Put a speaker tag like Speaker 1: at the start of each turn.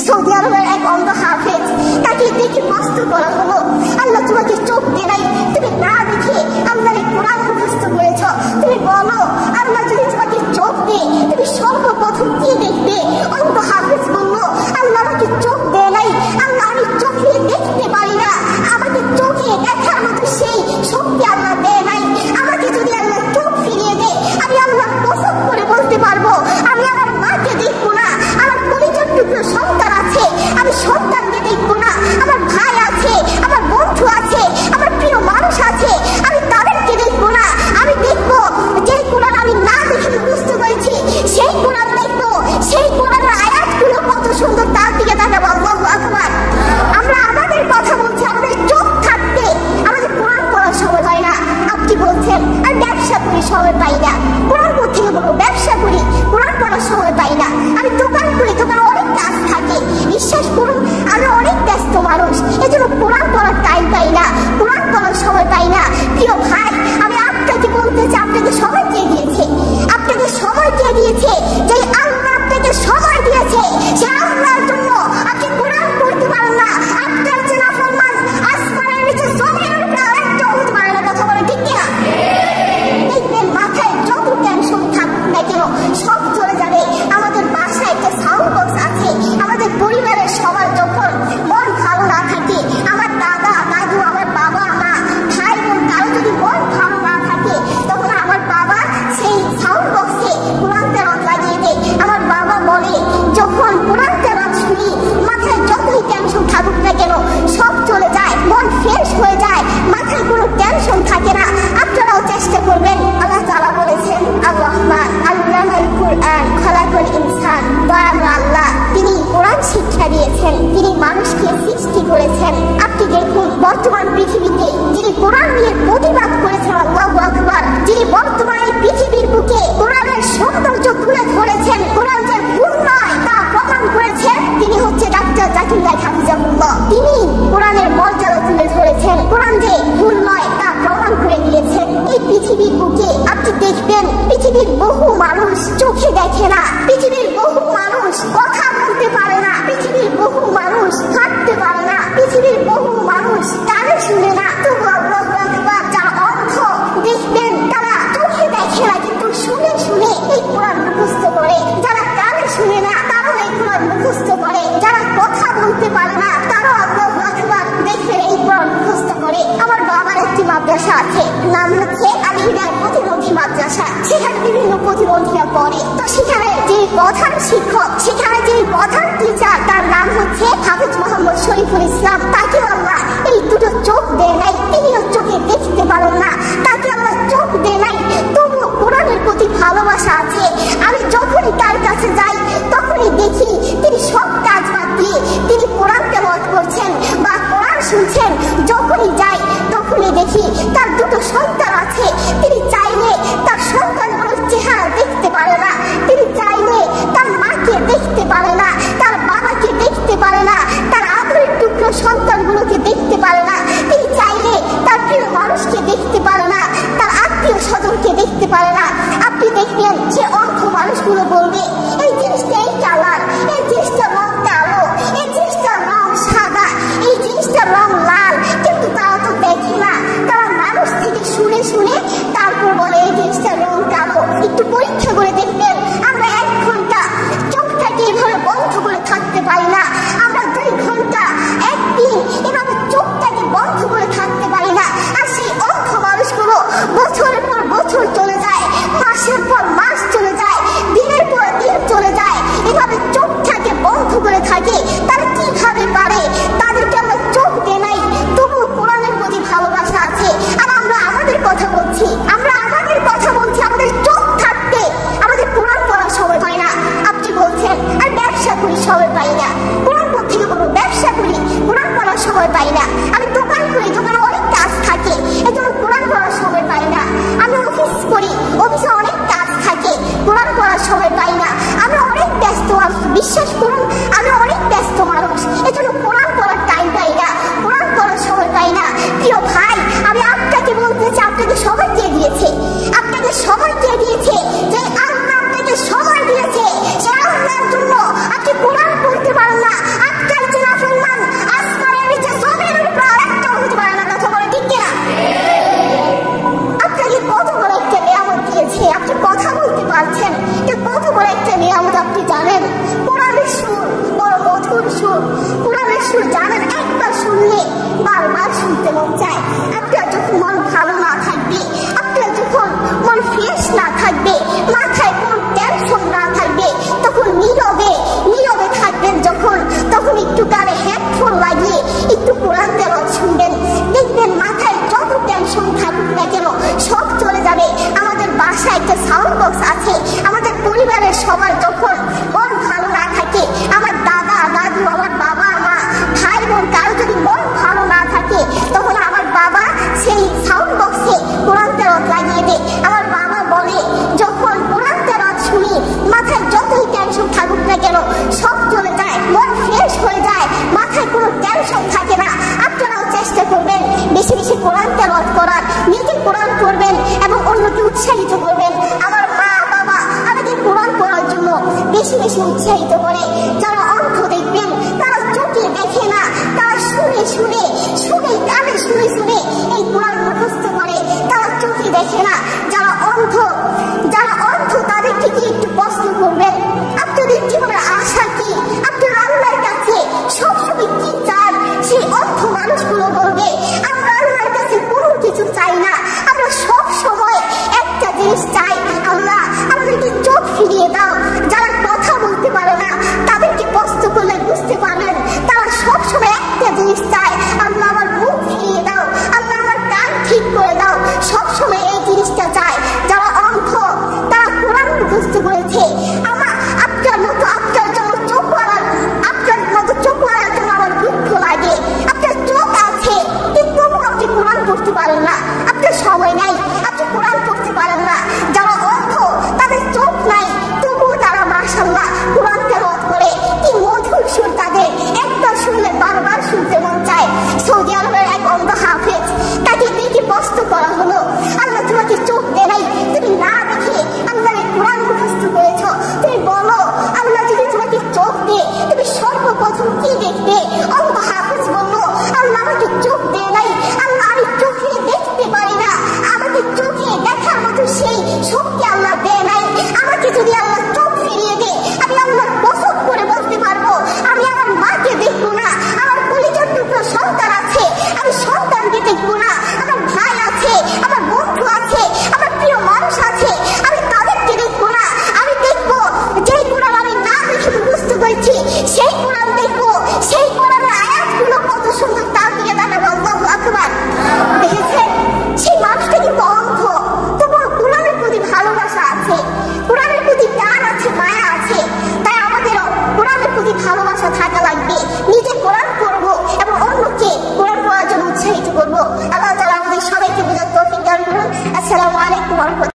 Speaker 1: Saudi আরবের এক অন্ধ হাফেজ, তাকে দেখে কষ্ট করা হলো। আল্লাহ তোমাকে চোখ দেয় নাই, তুমি না দেখে আল্লাহর কোরআন মুখস্থ করেছ। তুমি বলো আল্লাহ যদি তোমাকে চোখ দেয় তুমি সর্বপ্রথম কি দেখবে? অন্ধ হাফেজ বলল, আল্লাহ আমাকে চোখ দেয় নাই, আল্লাহ আমি চোখে দেখতে পারি না, আমাকে চোখে দেখার মতো সেই শক্তি আল্লাহ দেয় নাই। আমাকে যদি আল্লাহ চোখ ফিরিয়ে দেয় আমি আল্লাহ কসম করে বলতে পারবো আমি আমার মাকে দেখবো না। আমার পরিচয় টুকরো সন্তান আছে, আমি সন্তানকে দেখবো না। আমার ভাই আছে, আমার বন্ধু আছে, আমার প্রিয় মানুষ আছে, আমি তাদেরকে দেখবো না। আমি দেখবো যে কোরআন আমি না দেখে মুখস্থ করেছি সেই কোরআন দেখবো, সেই কোরআনের আয়াতগুলো কত সুন্দর তার দিকে তাকাবো। আল্লাহু আকবার। আমরা আমাদের কথা বলছি, আমাদের চোখ থাকতে আমাদের কোরআন পড়ার সময় হয় না। আপনি বলছেন আর ব্যবসা করি সময় পাই না, কোরআন থেকে বলবো ব্যবসা করি কোরআন পড়ার সময় পাই না। আমি দোকান করি, দোকানে অনেক কাজ থাকে, বিশ্বাস করুন আমি অনেক ব্যস্ত মানুষ, এজন্য কোরআন পড়ার টাইম পাই না, কোরআন পড়ার সময় পাই না। প্রিয় ভাই আমি আপনাকে বলতে চাই, আপনাকে সময় কে দিয়েছে? আপনাকে সময় কে দিয়েছে? যে আল্লাহ আপনাকে সময় দিয়েছে সে আল্লাহর জন্য আপনি কোরআন পড়তে পারেন না। আপনার যে নাফরমান আসমানের নিচে জমিনের উপরে আরেকটা উঠতে পারে না, কথা বলে ঠিক কিনা? দেখবেন মাথায় যত টেনশন থাকুক না কেন সব চলে যাবে। আমাদের বাসায় একটা সাউন্ড বক্স আছে, আমাদের পরিবারের সবার যখন মন ভালো না থাকে, আমার দাদা দাদু আমার বাবা মা ভাই বোন কারো যদি মন ভালো না থাকে তখন আমার বাবা সেই সাউন্ড বক্সে কোরআন তেলাওয়াত লাগিয়ে দেয়। আমার বাবা বলে যখন কোরআন তেলাওয়াত শুনি মাথায় যতই টেনশন থাকুক না কেন সব চলে যায়, মন ফ্রেশ হয়ে যায়, মাথায় কোনো টেনশন থাকে না। আপনারাও চেষ্টা করবেন। আল্লাহ তাআলা বলেছেন আর-রহমান আল্লামাল কুরআন খালাকাল ইনসান, দয়ালু আল্লাহ তিনি কোরআন শিক্ষা দিয়েছেন, তিনি মানুষকে সৃষ্টি করেছেন। আপনি দেখুন বর্তমান পৃথিবীতে যিনি কোরআন নিয়ে প্রতিবাদ করেছেন, আল্লাহু আকবার, যিনি বর্তমানে পৃথিবীর বুকে কোরআনের সৌন্দর্য তুলে ধরেছেন, কোরআন যে ভুল নয় তা প্রমাণ করেছেন, তিনি হচ্ছে ডাক্তার জাকির নায়েক হাফিজাহুল্লাহ। তিনি কোরআনের মর্যাদা তুলে ধরেছেন, কোরআন যে ভুল নয় তা প্রমাণ করে দিয়েছেন। এই পৃথিবীর বুকে আপনি দেখবেন পৃথিবীর বহু মানুষ চোখে দেখে না, পৃথিবীর বহু মানুষ কথা বলতে পারে না, পৃথিবীর বহু মানুষ হাঁটতে পারে না, পৃথিবীর বহু মানুষ কানে শুনে না। তবু আল্লাহু আকবার, যারা অন্ধ দেখবেন তারা চোখে দেখে না কিন্তু শুনে শুনে এই কোরআন মুখস্থ করে, যারা কানে শুনে না তারাও এই কোরআন মুখস্থ করে, যারা কথা বলতে পারে না তারাও আল্লাহু আকবার দেখে এই কোরআন মুখস্থ করে। আমার বাবার একটি মাদ্রাসা আছে, নাম হচ্ছে আলিহিদার প্রতিবন্ধী মাদ্রাসা। সেখানে বিভিন্ন প্রতিবন্ধীরা পড়ে, তো সেখানে যে প্রধান শিক্ষক, সেখানে যে প্রধান টিচার তার নাম হচ্ছে হাফেজ মোহাম্মদ শরীফুল ইসলাম। তাকে আল্লাহ এই দুটো চোখ দেয় নাই, তিনিও চোখে দেখতে পারেন না, তাকে আল্লাহ চোখ দেয় নাই, তবুও কোরআনের প্রতি ভালোবাসা আছে। আমি যখনই তার কাছে যাই তখনই দেখি তিনি সব কাজ বাদ দিয়ে তিনি কোরআন তেলাওয়াত করছেন বা কোরআন শুনছেন। যখনই যাই তখনই দেখি তার দুটো সন্তান আছে, তিনি চাইলে তার সন্তানগুলোর চেহারা দেখতে পারে না, তিনি চাইলে তার মাকে দেখতে পারে না, তার বাবাকে দেখতে পারে না, তার আদরের টুকরো সন্তানগুলোকে দেখতে পারে না, তিনি চাইলে তার প্রিয় মানুষকে দেখতে পারে না, তার আত্মীয় স্বজনকে দেখতে পারে না। আপনি দেখবেন যে অন্ধ মানুষগুলো বলবে এই জিনিসটা এই কালার, এই জিনিসটার রং কালো, এই জিনিসটার রং সাদা, এই জিনিসটার রং লাল, কিন্তু তারা তো দেখে না, তারা মানুষ থেকে শুনে শুনে তারপর বলে এই জিনিসটার রং কালো। একটু পরীক্ষা করে দেখবেন আমরা 1 ঘন্টা চোখটাকে এভাবে বন্ধ করে থাকতে পারি না, আমরা 2 ঘন্টা একদিন এভাবে চোখটাকে বন্ধ করে থাকতে পারি না। আর সেই অন্ধ মানুষগুলো বছরের পর বছর চলে যায়, মাসের পর মাস চলে যায়, দিনের পর দিন চলে যায়, এভাবে চোখটাকে বন্ধ করে থাকে। তারা কিভাবে পারে? তাদেরকে আমরা চোখ দেয় নাই, তবু কোরআনের প্রতি ভালোবাসা আছে। আর আমরা আমাদের কথা বলছি, আমরা আমাদের কথা বলছি, আমাদের চোখ থাকতে আমাদের কোরআন পড়ার সময় পাই না। আপনি বলছেন আর ব্যবসা করি সময় পাই না, কোরআন থেকে বলবো ব্যবসা করি কোরআন পড়ার সময় পাই না। আমি দোকান করি, দোকানে অনেক কাজ থাকে, এজন্য কোরআন পড়ার সময় পাই না। আমি অফিস করি, অফিসে অনেক কাজ থাকে, কোরআন পড়ার সময় পাই না। আমি অনেক ব্যস্ত, বিশ্বাস করুন